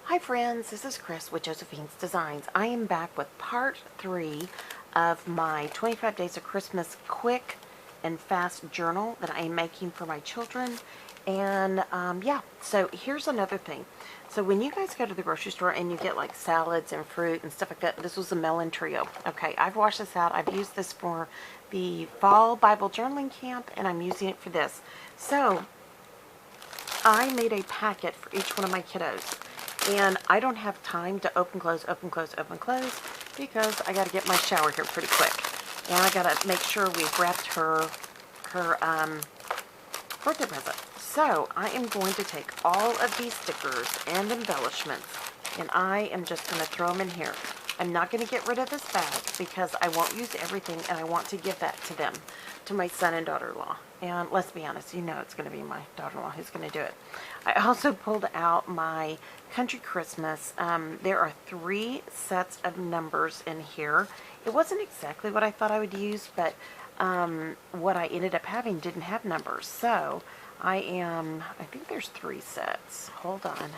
Hi friends, this is Chris with Josephine's Designs. I am back with part 3 of my 25 Days of Christmas quick and fast journal that I am making for my children. And yeah, so here's another thing. So when you guys go to the grocery store and you get like salads and fruit and stuff like that, this was a melon trio. Okay, I've washed this out. I've used this for the fall Bible journaling camp and I'm using it for this. So I made a packet for each one of my kiddos. And I don't have time to open, close, open, close, open, close, because I got to get my shower here pretty quick. And I got to make sure we've wrapped her birthday present. So I am going to take all of these stickers and embellishments, and I am just going to throw them in here. I'm not going to get rid of this bag because I won't use everything, and I want to give that to them, to my son and daughter-in-law. And let's be honest, you know it's going to be my daughter-in-law who's going to do it. I also pulled out my Country Christmas. There are 3 sets of numbers in here. It wasn't exactly what I thought I would use, but what I ended up having didn't have numbers. So I think there's 3 sets. Hold on.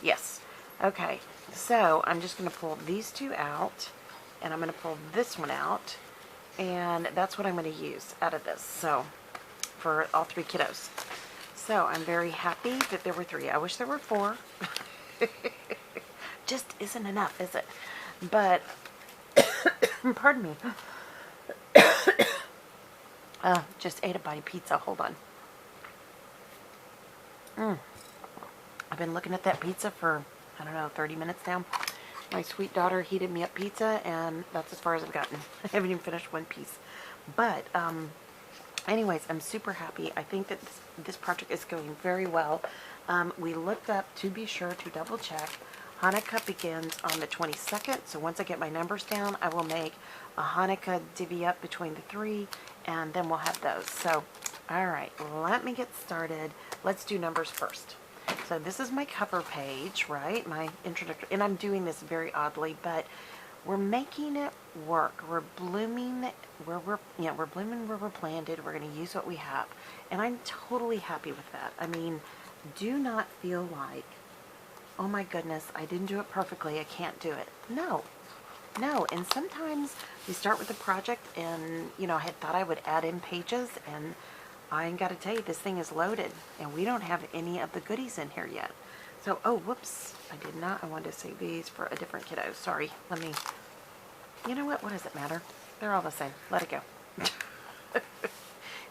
Yes. Okay. So I'm just going to pull these 2 out, and I'm going to pull this one out, and that's what I'm going to use out of this. So for all 3 kiddos. So I'm very happy that there were 3. I wish there were 4. Just isn't enough, is it? But pardon me. Just ate a bite of pizza. Hold on. I've been looking at that pizza for, I don't know, 30 minutes now. My sweet daughter heated me up pizza, and that's as far as I've gotten. I haven't even finished one piece. But anyways, I'm super happy. I think that this project is going very well. We looked up to be sure to double check. Hanukkah begins on the 22nd, so once I get my numbers down, I will make a Hanukkah divvy up between the 3, and then we'll have those. So, alright, let me get started. Let's do numbers first. So this is my cover page, right? My introductory, and I'm doing this very oddly, but we're making it work. We're blooming where we're blooming where we're planted. We're going to use what we have, and I'm totally happy with that. I mean, do not feel like, oh my goodness, I didn't do it perfectly, I can't do it. No. And sometimes we start with a project, and I had thought I would add in pages, and I ain't got to tell you, this thing is loaded, and we don't have any of the goodies in here yet. So, oh, whoops, I did not. I wanted to save these for a different kiddo. Sorry, let me, you know what does it matter? They're all the same. Let it go.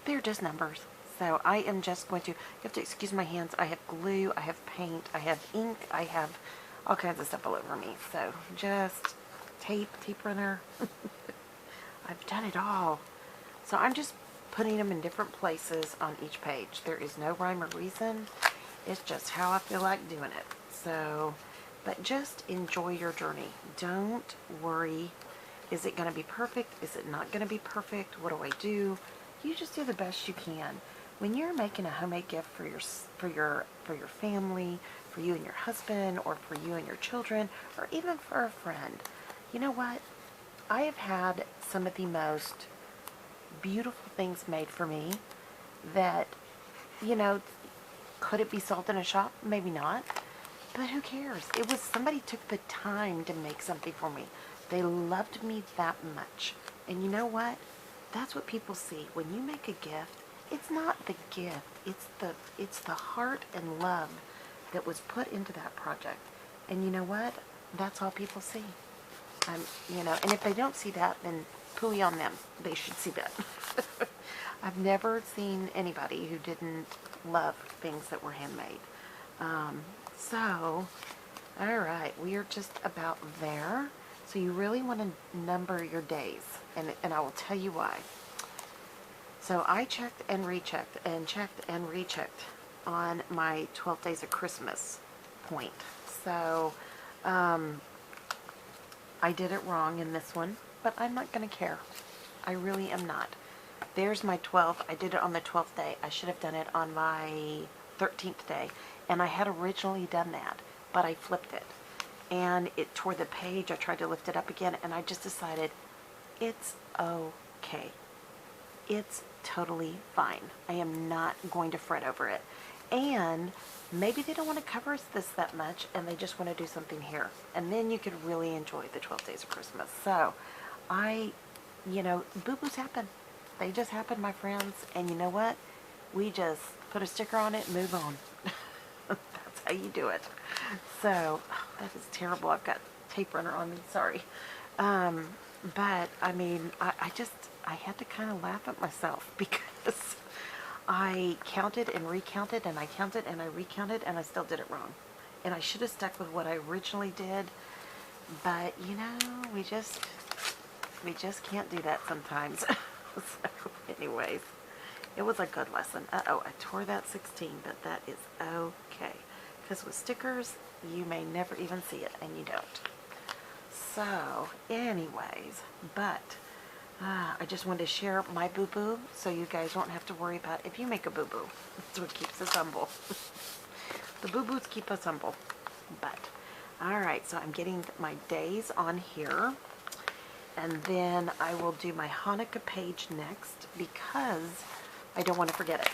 They're just numbers. So I am just going to, you have to excuse my hands. I have glue, I have paint, I have ink, I have all kinds of stuff all over me. So just tape runner. I've done it all. So I'm just putting them in different places on each page. There is no rhyme or reason. It's just how I feel like doing it. So, but just enjoy your journey. Don't worry. Is it going to be perfect? Is it not going to be perfect? What do I do? You just do the best you can. When you're making a homemade gift for your family, for you and your husband, or for you and your children, or even for a friend, you know what? I have had some of the most beautiful things made for me that, could it be sold in a shop? Maybe not. But who cares? It was somebody took the time to make something for me. They loved me that much. And you know what? That's what people see. When you make a gift, it's not the gift. It's the heart and love that was put into that project. And you know what? That's all people see. And if they don't see that, then pooey on them. They should see that. I've never seen anybody who didn't love things that were handmade. So, alright, we are just about there. So you really want to number your days, and I will tell you why. So I checked and rechecked and checked and rechecked on my 12 days of Christmas point. So I did it wrong in this one, but I'm not going to care. I really am not. There's my 12th. I did it on the 12th day. I should have done it on my 13th day. And I had originally done that, but I flipped it. And it tore the page. I tried to lift it up again, and I just decided it's okay. It's totally fine. I am not going to fret over it. And maybe they don't want to cover this that much and they just want to do something here. And then you could really enjoy the 12 days of Christmas. So boo-boos happen. They just happen, my friends. And you know what? We just put a sticker on it and move on. That's how you do it. So, that is terrible. I've got tape runner on me. Sorry. But, I mean, I had to kind of laugh at myself because I counted and recounted and I counted and I recounted and I still did it wrong. And I should have stuck with what I originally did. But, we just can't do that sometimes. So, anyways, it was a good lesson. Uh-oh, I tore that 16, but that is okay. Because with stickers, you may never even see it, and you don't. So, anyways, but I just wanted to share my boo-boo so you guys won't have to worry about if you make a boo-boo. That's what keeps us humble. The boo-boos keep us humble. But, alright, so I'm getting my days on here. And then I will do my Hanukkah page next because I don't want to forget it.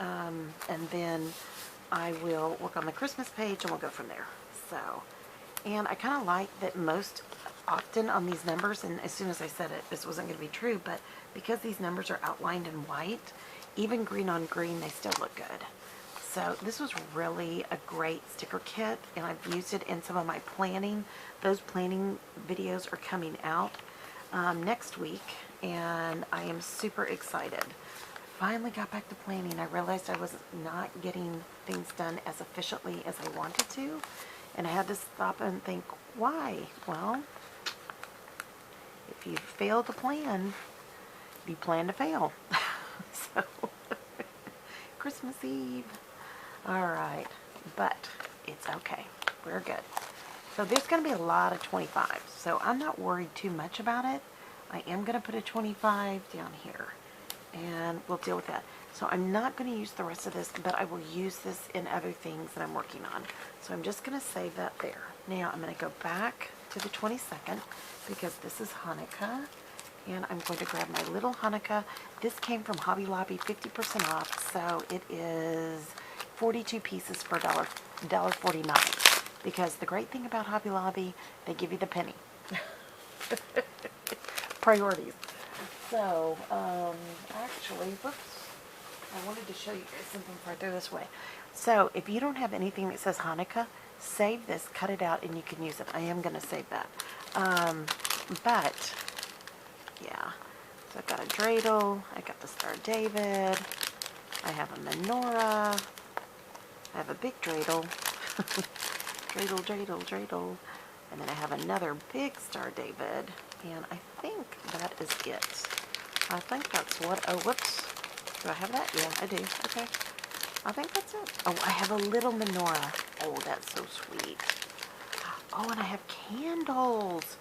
And then I will work on the Christmas page and we'll go from there. So, and I kind of like that most often on these numbers, and as soon as I said it, this wasn't going to be true, but because these numbers are outlined in white, even green on green, they still look good. So this was really a great sticker kit, and I've used it in some of my planning. Those planning videos are coming out next week, and I am super excited. Finally got back to planning. I realized I was not getting things done as efficiently as I wanted to, and I had to stop and think, why? Well, if you fail to plan, you plan to fail. So, Christmas Eve. Alright, but it's okay. We're good. So there's going to be a lot of 25s, so I'm not worried too much about it. I am going to put a 25 down here, and we'll deal with that. So I'm not going to use the rest of this, but I will use this in other things that I'm working on. So I'm just going to save that there. Now I'm going to go back to the 22nd, because this is Hanukkah, and I'm going to grab my little Hanukkah. This came from Hobby Lobby, 50% off, so it is 42 pieces for $1.49. Because the great thing about Hobby Lobby, they give you the penny. Priorities. So, actually, whoops. I wanted to show you guys something before I throw this away. So, if you don't have anything that says Hanukkah, save this, cut it out, and you can use it. I am going to save that. But, yeah. So, I've got a dreidel. I got the Star of David. I have a menorah. I have a big dreidel. Dreidel, dreidel, dreidel. And then I have another big Star David. And I think that is it. I think that's what... Oh, whoops. Do I have that? Yeah, I do. Okay. I think that's it. Oh, I have a little menorah. Oh, that's so sweet. Oh, and I have candles.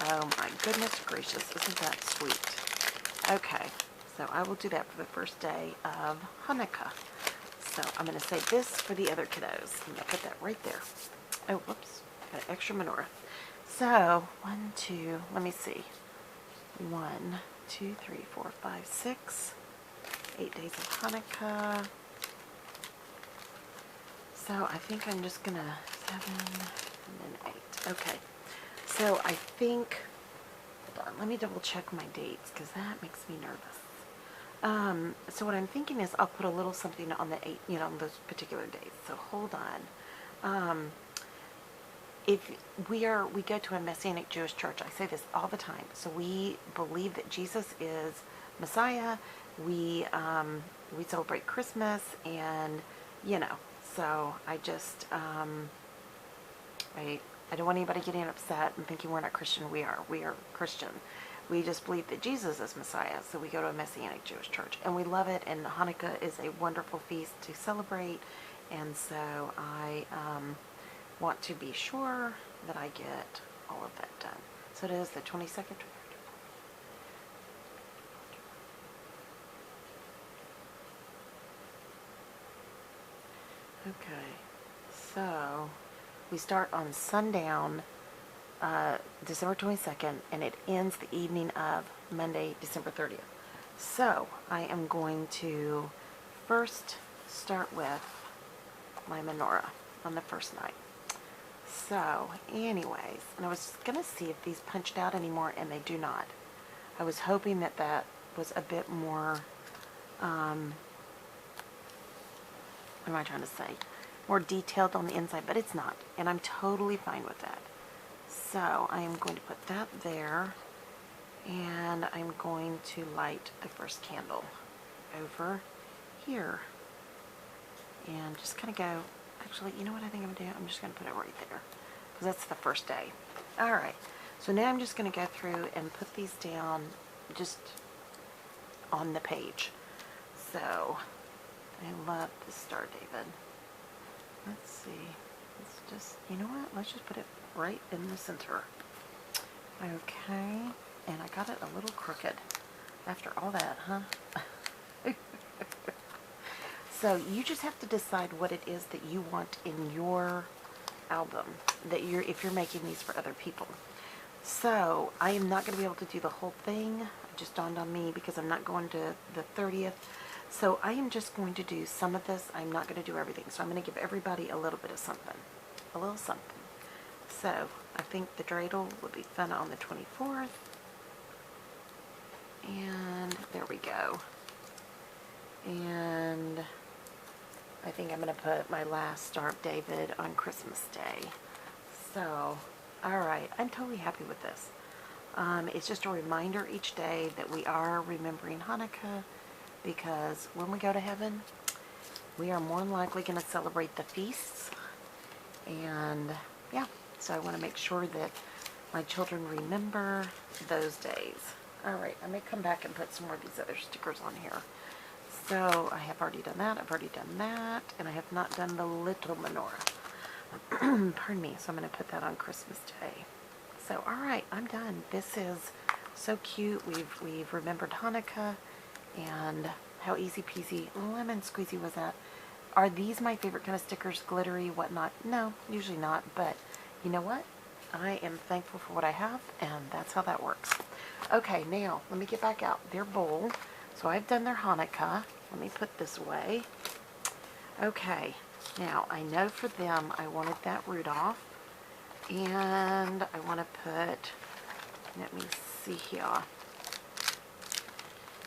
Oh, my goodness gracious. Isn't that sweet? Okay. So I will do that for the first day of Hanukkah. So I'm going to save this for the other kiddos. I'm going to put that right there. Oh, whoops. Got an extra menorah. So, 1, 2, let me see. 1, 2, 3, 4, 5, 6. 8 days of Hanukkah. So, I think I'm just going to 7 and then 8. Okay. So, I think, hold on, let me double check my dates because that makes me nervous. So what I'm thinking is I'll put a little something on the 8, on those particular days. So hold on. If we go to a Messianic Jewish church, I say this all the time. So we believe that Jesus is Messiah. We celebrate Christmas, and so I just I don't want anybody getting upset and thinking we're not Christian. We are Christian. We just believe that Jesus is Messiah, so we go to a Messianic Jewish church. And we love it, and Hanukkah is a wonderful feast to celebrate, and so I want to be sure that I get all of that done. So it is the 22nd. Okay, so we start on sundown, December 22nd, and it ends the evening of Monday, December 30th. So I am going to first start with my menorah on the first night. So, anyways, and I was going to see if these punched out anymore, and they do not. I was hoping that that was a bit more, what am I trying to say? More detailed on the inside, but it's not, and I'm totally fine with that. So, I am going to put that there, and I'm going to light the first candle over here. And just kind of go, actually, you know what I think I'm going to do? I'm just going to put it right there, because that's the first day. Alright, so now I'm just going to go through and put these down just on the page. So, I love the Star David. Let's see, let's just, you know what, let's just put it right in the center. Okay, and I got it a little crooked after all that, huh? So you just have to decide what it is that you want in your album, that if you're making these for other people. So I am not going to be able to do the whole thing. It just dawned on me because I'm not going to the 30th. So I am just going to do some of this. I'm not going to do everything. So I'm going to give everybody a little bit of something. A little something. So I think the dreidel would be fun on the 24th. And there we go. And I think I'm going to put my last Star of David on Christmas Day. So, alright, I'm totally happy with this. It's just a reminder each day that we are remembering Hanukkah, because when we go to heaven, we are more than likely going to celebrate the feasts. And, yeah, so I want to make sure that my children remember those days. Alright, I may come back and put some more of these other stickers on here. So, I have already done that, I've already done that, and I have not done the little menorah. Pardon me, so I'm going to put that on Christmas Day. So, alright, I'm done. This is so cute. We've remembered Hanukkah, and how easy peasy lemon squeezy was that. Are these my favorite kind of stickers, glittery, whatnot? No, usually not, but you know what? I am thankful for what I have, and that's how that works. Okay, now, let me get back out their bowl. So I've done their Hanukkah. Let me put this away. Okay, now I know for them I wanted that Rudolph. And I want to put, let me see here.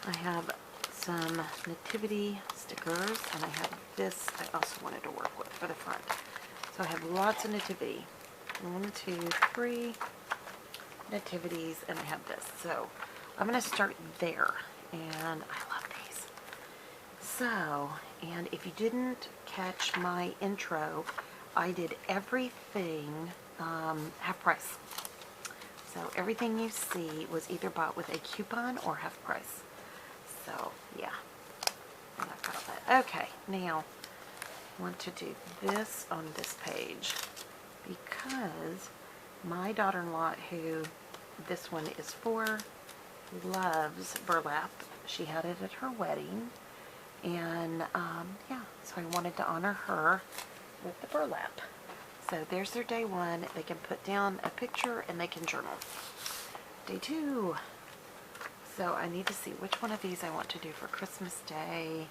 I have some nativity stickers, and I have this I also wanted to work with for the front. So I have lots of nativity. 1, 2, 3 nativities, and I have this. So I'm going to start there. And I love these. So, and if you didn't catch my intro, I did everything half price. So everything you see was either bought with a coupon or half price. So, yeah. And I've got all that. Okay, now I want to do this on this page because my daughter-in-law, who this one is for, loves burlap. She had it at her wedding, and yeah, so I wanted to honor her with the burlap. So there's their day 1. They can put down a picture and they can journal. Day 2. So I need to see which one of these I want to do for Christmas Day.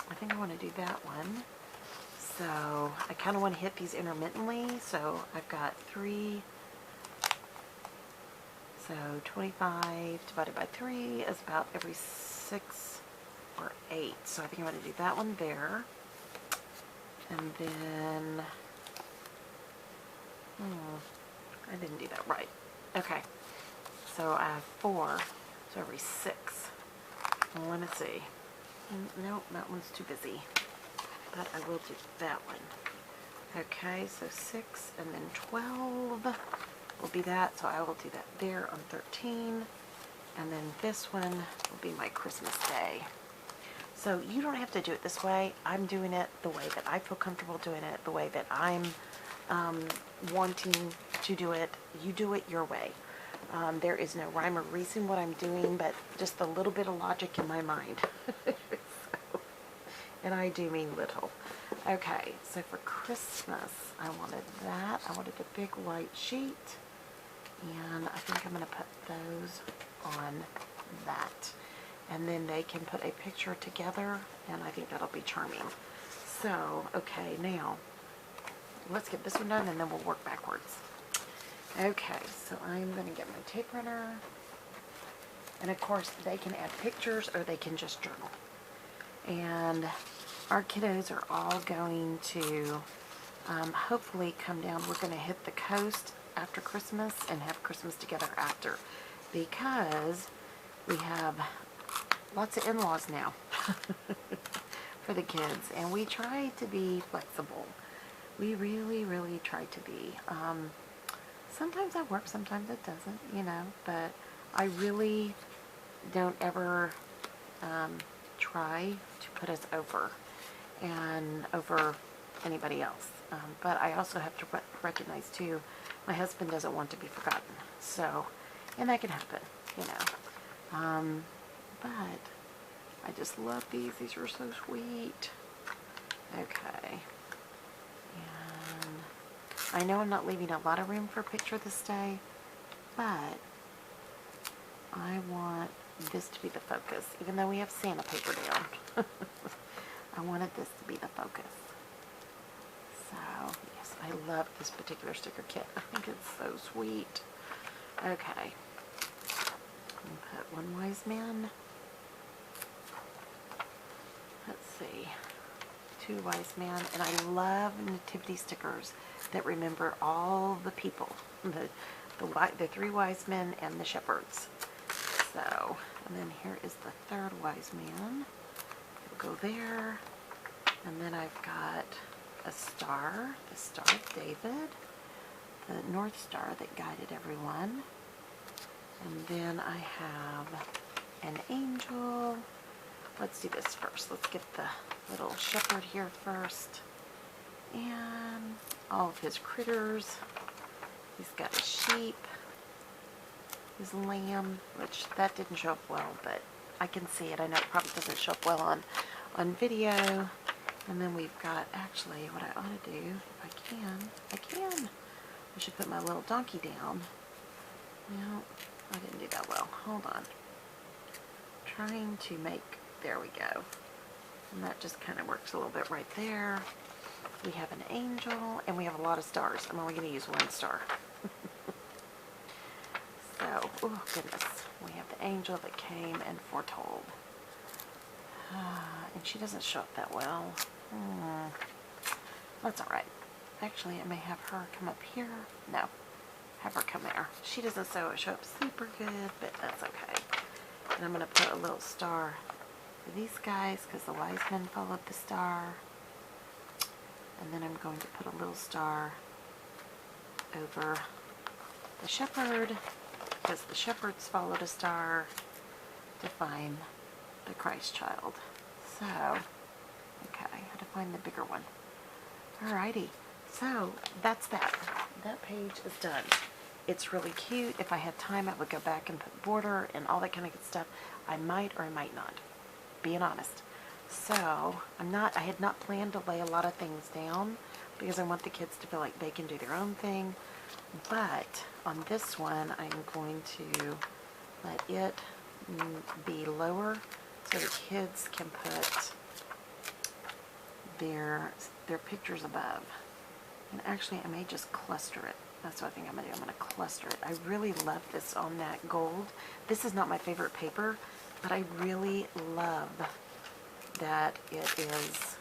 I think I want to do that one. So I kind of want to hit these intermittently. So I've got 3. So 25 divided by 3 is about every 6 or 8. So I think I'm going to do that one there. And then, I didn't do that right. Okay. So I have 4. So every 6. Well, let me see. Nope, that one's too busy. But I will do that one. Okay, so 6 and then 12 will be that. So I will do that there on 13. And then this one will be my Christmas Day. So you don't have to do it this way. I'm doing it the way that I feel comfortable doing it, the way that I'm wanting to do it. You do it your way. There is no rhyme or reason what I'm doing, but just a little bit of logic in my mind. And I do mean little. Okay, so for Christmas, I wanted that. I wanted a big white sheet. And I think I'm going to put those on that. and then they can put a picture together, and I think that'll be charming. So, okay, now let's get this one done and then we'll work backwards. Okay, so I'm going to get my tape runner, and of course they can add pictures or they can just journal. And our kiddos are all going to hopefully come down. We're going to hit the coast after Christmas and have Christmas together after, because we have lots of in-laws now for the kids, and we try to be flexible. We really, really try to be. Sometimes that works, sometimes it doesn't, you know, but I really don't ever try to put us over and over anybody else. But I also have to recognize too, my husband doesn't want to be forgotten. So, and that can happen, you know. But I just love these. These are so sweet. Okay. And I know I'm not leaving a lot of room for a picture this day, but I want this to be the focus, even though we have Santa paper down. I wanted this to be the focus. So, yes, I love this particular sticker kit. I think it's so sweet. Okay. Put one wise man. Let's see. Two wise men. And I love nativity stickers that remember all the people. The three wise men and the shepherds. So, and then here is the third wise man. We'll go there. And then I've got a star, the Star of David, the North Star that guided everyone. And then I have an angel. Let's do this first. Let's get the little shepherd here first. And all of his critters. He's got a sheep, his lamb, which that didn't show up well, but I can see it. I know it probably doesn't show up well on video. And then we've got, actually, what I ought to do, if I can. I should put my little donkey down. No, I didn't do that well. Hold on. Trying to make, there we go. And that just kind of works a little bit right there. We have an angel, and we have a lot of stars. I'm only going to use one star. So, oh goodness. We have the angel that came and foretold. And she doesn't show up that well. That's alright. Actually, I may have her come up here. No. Have her come there. She doesn't show up super good, but that's okay. And I'm going to put a little star for these guys, because the wise men followed the star. And then I'm going to put a little star over the shepherd, because the shepherds followed a star to find the Christ child. So, okay, I had to find the bigger one. Alrighty, so that's that. That page is done. It's really cute. If I had time, I would go back and put border and all that kind of good stuff. I might or I might not, being honest. So, I had not planned to lay a lot of things down because I want the kids to feel like they can do their own thing. But on this one, I'm going to let it be lower so the kids can put their pictures above. And actually, I may just cluster it. That's what I think I'm going to do. I'm going to cluster it. I really love this on that gold. This is not my favorite paper, but I really love that it is,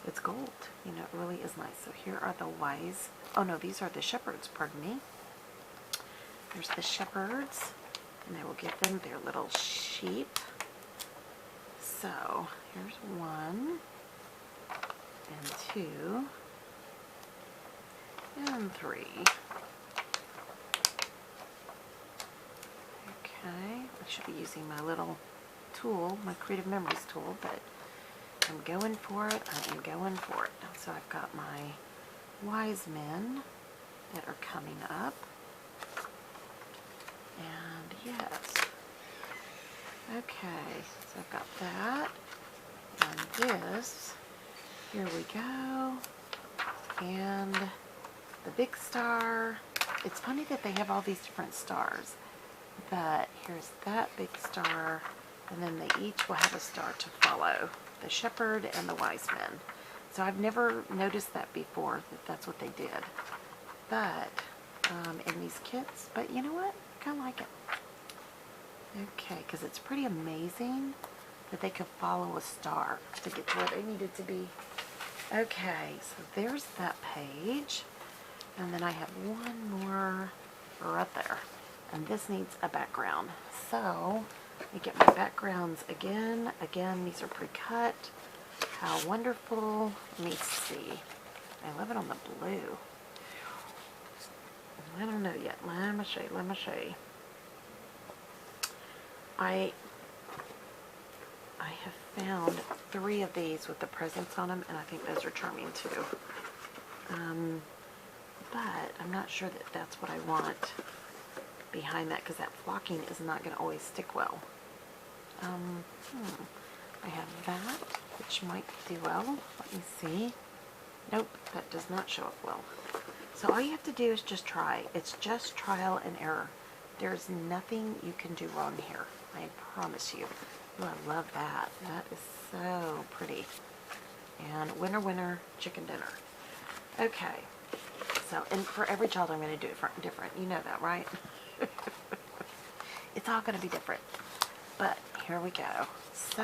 it's gold. You know, it really is nice. So here are the wise. Oh no, these are the shepherds, pardon me. There's the shepherds, and I will give them their little sheep. So here's 1, and 2, and 3. Okay, I should be using my little tool, my Creative Memories tool, but I'm going for it. I am going for it. So I've got my wise men that are coming up. And yes. Okay, so I've got that. And this. Here we go. And the big star. It's funny that they have all these different stars. But here's that big star, and then they each will have a star to follow. The shepherd and the wise men. So I've never noticed that before, that that's what they did. But, in these kits, but you know what? I kind of like it. Okay, because it's pretty amazing that they could follow a star to get to where they needed to be. Okay, so there's that page. And then I have one more right there. And this needs a background. So, let me get my backgrounds again. Again, these are pre-cut. How wonderful. Let me see. I love it on the blue. I don't know yet. Let me show you. I have found 3 of these with the presents on them, and I think those are charming too. But I'm not sure that that's what I want behind that, because that flocking is not going to always stick well. I have that, which might do well. Let me see. Nope, that does not show up well. So all you have to do is just try. It's just trial and error. There's nothing you can do wrong here. I promise you. Ooh, I love that. That is so pretty. And winner, winner, chicken dinner. Okay. So, and for every child I'm going to do it different. You know that, right? It's all going to be different. But here we go. So,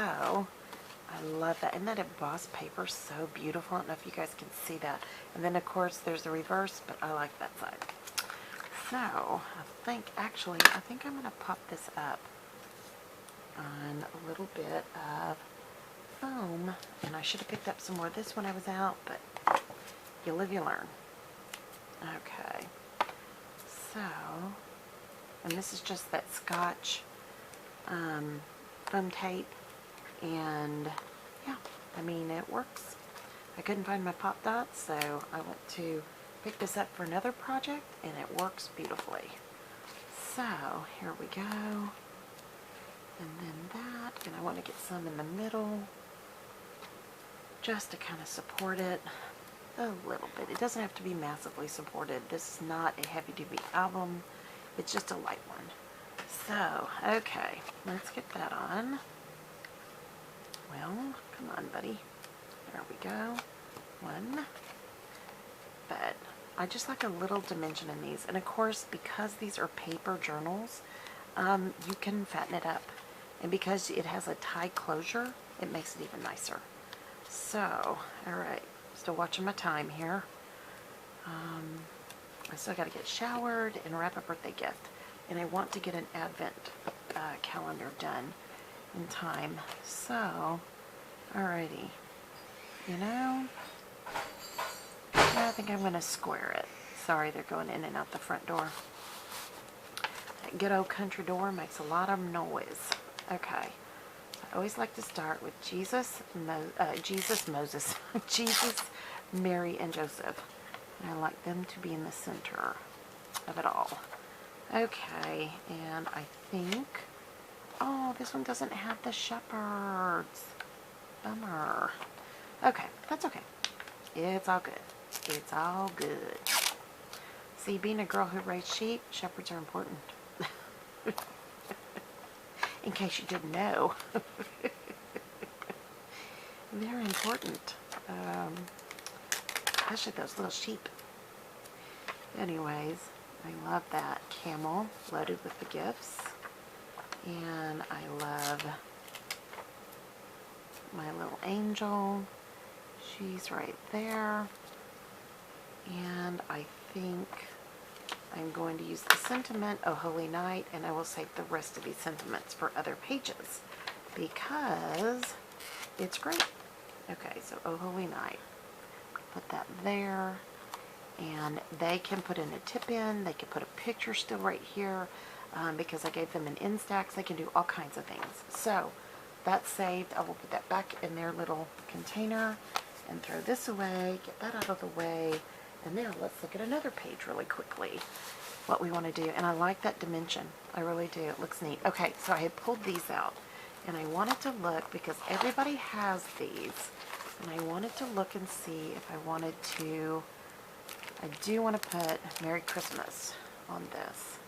I love that. Isn't that embossed paper so beautiful? I don't know if you guys can see that. And then, of course, there's the reverse, but I like that side. So, I think I'm going to pop this up on a little bit of foam. And I should have picked up some more of this when I was out, but you live, you learn. Okay. So, and this is just that Scotch foam tape. And yeah, I mean, it works. I couldn't find my pop dots, so I went to pick this up for another project, and it works beautifully. So, here we go. And then that, and I want to get some in the middle, just to kind of support it a little bit. It doesn't have to be massively supported. This is not a heavy-duty album. It's just a light one. So, okay, let's get that on. Well, come on, buddy. There we go. One. But I just like a little dimension in these. And of course, because these are paper journals, you can fatten it up. And because it has a tie closure, it makes it even nicer. So, alright. Still watching my time here. I still got to get showered and wrap a birthday gift. And I want to get an advent calendar done in time. So, alrighty. You know, I think I'm going to square it. Sorry, they're going in and out the front door. That good old country door makes a lot of noise. Okay. I always like to start with Jesus, Moses, Jesus, Mary, and Joseph. And I like them to be in the center of it all. Okay, and I think, oh, this one doesn't have the shepherds. Bummer. Okay, that's okay. It's all good. It's all good. See, being a girl who raised sheep, shepherds are important. In case you didn't know. They're important. Especially those little sheep. Anyways, I love that camel loaded with the gifts. And I love my little angel. She's right there. And I think I'm going to use the sentiment, Oh Holy Night, and I will save the rest of these sentiments for other pages because it's great. Okay, so Oh Holy Night. Put that there. And they can put in a tip in. They can put a picture still right here because I gave them an Instax. They can do all kinds of things. So that's saved. I will put that back in their little container and throw this away. Get that out of the way. And now let's look at another page really quickly. What we want to do. And I like that dimension. I really do. It looks neat. Okay, so I had pulled these out. And I wanted to look because everybody has these. And I wanted to look and see if I wanted to... I do want to put Merry Christmas on this.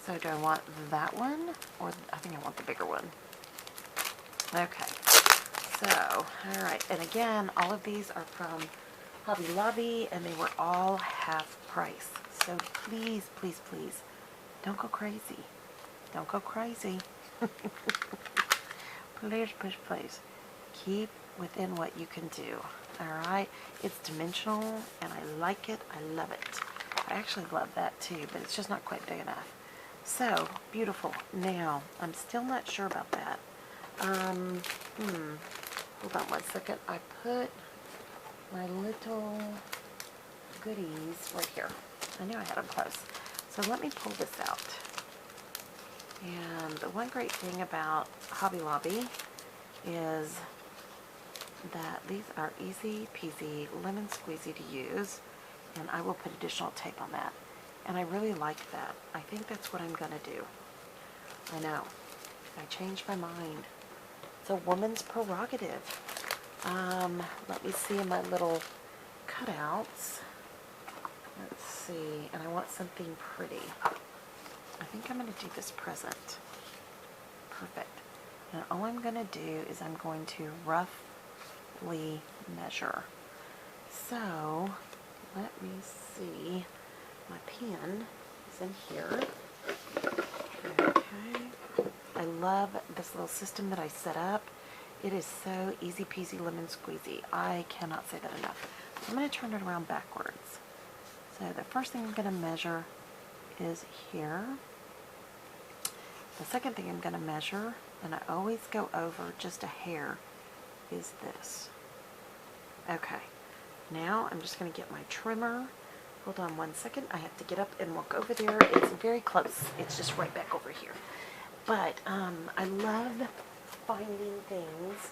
So do I want that one, or I think I want the bigger one. Okay, so, all right, and again, all of these are from Hobby Lobby, and they were all half price. So please, please, please, don't go crazy. Don't go crazy. Please, please, please. Keep within what you can do. All right, it's dimensional, and I like it. I love it. I actually love that too, but it's just not quite big enough. So beautiful. Now, I'm still not sure about that. Hold on one second. I put my little goodies right here. I knew I had them close. So let me pull this out. And the one great thing about Hobby Lobby is that these are easy peasy, lemon squeezy to use, and I will put additional tape on that. And I really like that. I think that's what I'm going to do. I know. I changed my mind. It's a woman's prerogative. Let me see in my little cutouts. Let's see. And I want something pretty. I think I'm going to do this present. Perfect. And all I'm going to do is I'm going to roughly measure. So, let me see. My pen is in here. Okay. I love this little system that I set up. It is so easy peasy lemon squeezy. I cannot say that enough. So I'm going to turn it around backwards. So the first thing I'm going to measure is here. The second thing I'm going to measure, and I always go over just a hair, is this. Okay. Now I'm just going to get my trimmer. Hold on one second. I have to get up and walk over there. It's very close. It's just right back over here. But I love finding things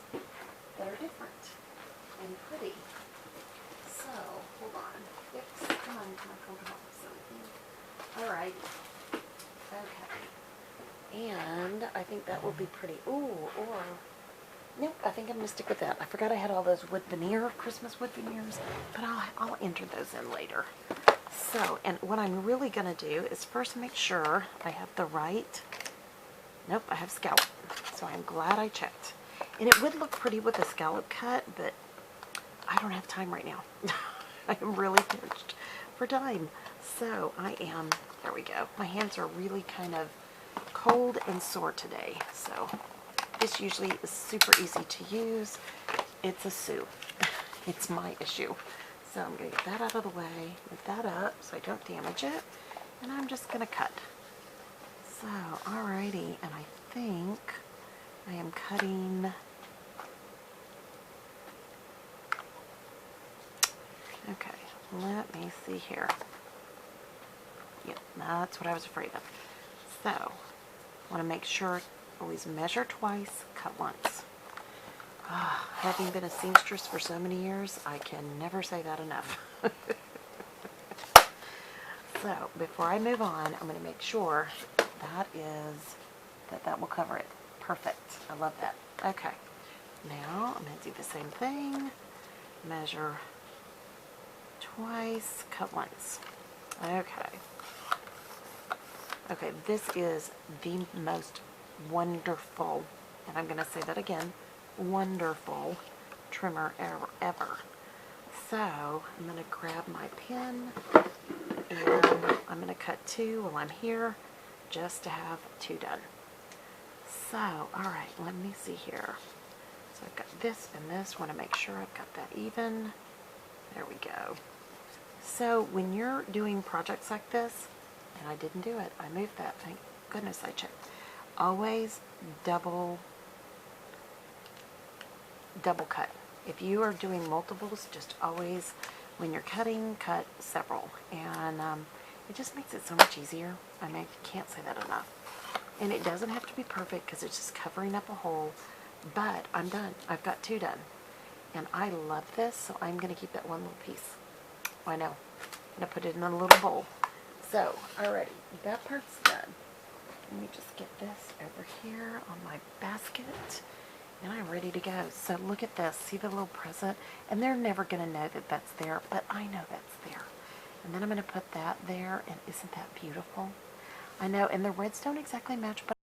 that are different and pretty. So, hold on. Yep, come on, all right. Okay. And I think that will be pretty. Ooh, or nope, I think I'm gonna stick with that. I forgot I had all those wood veneer, Christmas wood veneers, but I'll enter those in later. So, and what I'm really gonna do is first make sure I have the right. Nope, I have scallop. So I'm glad I checked. And it would look pretty with a scallop cut, but I don't have time right now. I am really pinched for time. So I am, there we go. My hands are really kind of cold and sore today. So this usually is super easy to use. It's a Sue. It's my issue. So I'm going to get that out of the way, move that up so I don't damage it. And I'm just going to cut. So, alrighty, and I think I am cutting, okay, let me see here. Yep, that's what I was afraid of. So, I want to make sure, always measure twice, cut once. Having been a seamstress for so many years, I can never say that enough. So, before I move on, I'm going to make sure that will cover it. Perfect. I love that. Okay. Now, I'm going to do the same thing. Measure twice, cut once. Okay. Okay, this is the most wonderful, and I'm going to say that again, wonderful trimmer ever. So, I'm going to grab my pen, and I'm going to cut two while I'm here, just to have two done. So, alright, let me see here. So I've got this and this. Want to make sure I've got that even. There we go. So when you're doing projects like this, and I didn't do it, I moved that, thank goodness I checked. Always double cut. If you are doing multiples, just always, when you're cutting, cut several. And it just makes it so much easier. I mean, I can't say that enough. And it doesn't have to be perfect because it's just covering up a hole. But I'm done. I've got two done. And I love this, so I'm going to keep that one little piece. I know. I'm going to put it in a little bowl. So, alrighty. That part's done. Let me just get this over here on my basket. And I'm ready to go. So look at this. See the little present? And they're never going to know that that's there, but I know that's there. And then I'm going to put that there, and isn't that beautiful? I know, and the reds don't exactly match, but